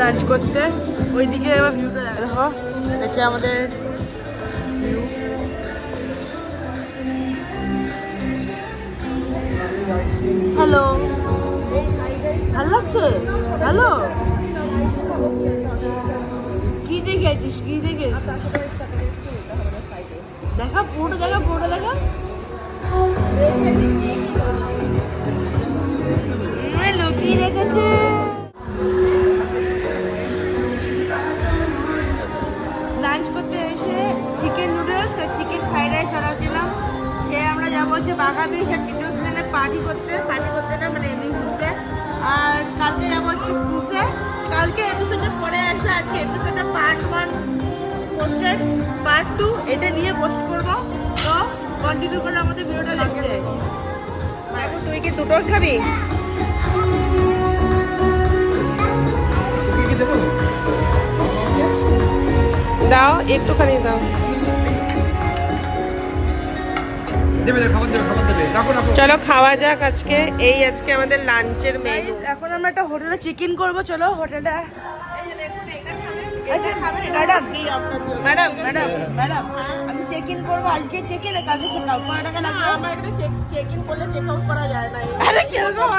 Lunch করতে ওইদিকে এবার ভিউটা দেখো, হচ্ছে আমাদের হ্যালো, ভালো লাগছে? হ্যালো, কি দেখেছিস? কি দেখেছিস? দেখা পুরোটা, দেখা পুরোটা, দেখা। লুকিয়ে রেখেছে। লাঞ্চ করতে এসে চিকেন নুডলস আর চিকেন ফ্রাইড রাইস অর্ডার দিলাম। খেয়ে আমরা যাবো হচ্ছে বাঘা বিচ আর টিটোস লেনে পার্টি করতে না মানে এমনি ঘুরতে। আর কালকে যাবো হচ্ছে ক্রুজে। কালকে এপিসোডের পরে আছে, আজকে এপিসোডটা পার্ট 1 পোস্টেড, পার্ট 2 এটা নিয়ে পোস্ট করবো। তো কন্টিনিউ করে আমাদের ভিডিওটা দেখতে। বাবু তুই কি দুটো খাবি? দাও একটুখানি দাও। চলো খাওয়া যাক। আজকে আমাদের লাঞ্চের মেনু। এখন আমরা একটা হোটেলে চেক ইন করবো। চলো হোটেলটা। ম্যাডাম আমি চেক ইন করবো আজকে। চেক ইন কালকে চেক আউট করা টাকা লাগবে? আমার এখানে চেক ইন করলে চেক আউট করা যায় না। আরে কিরকম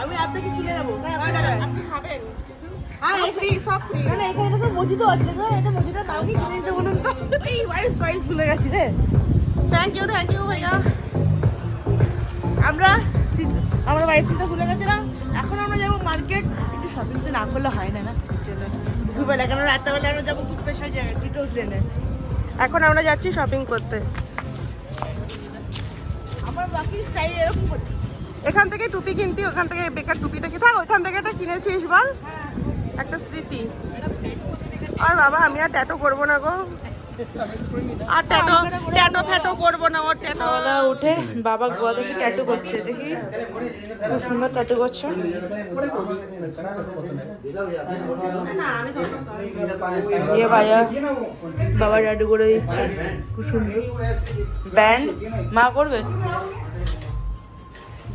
আমি আপনাকে কিনে দেবো। আপনি খাবেন কিছু? হ্যাঁ ফ্রি, সব ফ্রি। না এখানে দেখো মজিদও আছে। দেখো এটা মজিদটা তাও কি কিনে দিতে বলুন তো। এই ওয়াইস ভুলে গেছি রে। থ্যাংক ইউ ভাইয়া। আমরা ওয়াইফ কিনতে ভুলে গেছিলাম। এখন আমরা যাবো মার্কেট। একটু শপিং তো না করলে হয় না দুপুরবেলা, কেন রাত্রেবেলা আমরা যাবো একটু স্পেশাল জায়গায় টিটোস লেনে। এখন আমরা যাচ্ছি শপিং করতে। আমার বাকি স্টাইল এরকম করতে। এখান থেকে টুপি কিনতি, ওখান থেকে বেকার টুপিটা কি থাক, ওখান থেকে এটা কিনেছিস বল, একটা স্মৃতি। আর বাবা আমি আর ট্যাটু করবো না গো, আর ট্যাটো ফ্যাটো করবো না। ওর ট্যাটো উঠে বাবা গোয়া দেখে ট্যাটু করছে। দেখি খুব সুন্দর ট্যাটু করছে। বাবা ট্যাটু করে দিচ্ছে খুব সুন্দর। ব্যান্ড মা করবে,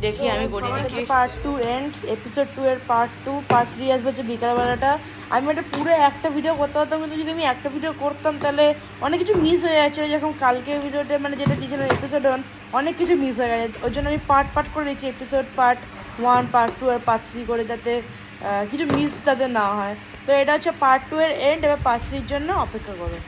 দেখি আমি করি নাকি। পার্ট 2 এন্ড এপিসোড 2 এর পার্ট 2 পার্ট 3 আসবে হচ্ছে বিকালবেলাটা। আমি এটা পুরো একটা ভিডিও করতে পারতাম, কিন্তু যদি আমি একটা ভিডিও করতাম তাহলে অনেক কিছু মিস হয়ে যাচ্ছে। যখন কালকে ভিডিওটা মানে যেটা দিয়েছিলাম এপিসোড 1, অনেক কিছু মিস হয়ে গেছে। ওই জন্য আমি পার্ট করে দিচ্ছি, এপিসোড পার্ট 1, পার্ট 2 আর পার্ট 3 করে, যাতে কিছু মিস যাতে না হয়। তো এটা হচ্ছে পার্ট 2 এর এন্ড। এবার পার্ট 3 এর জন্য অপেক্ষা করো।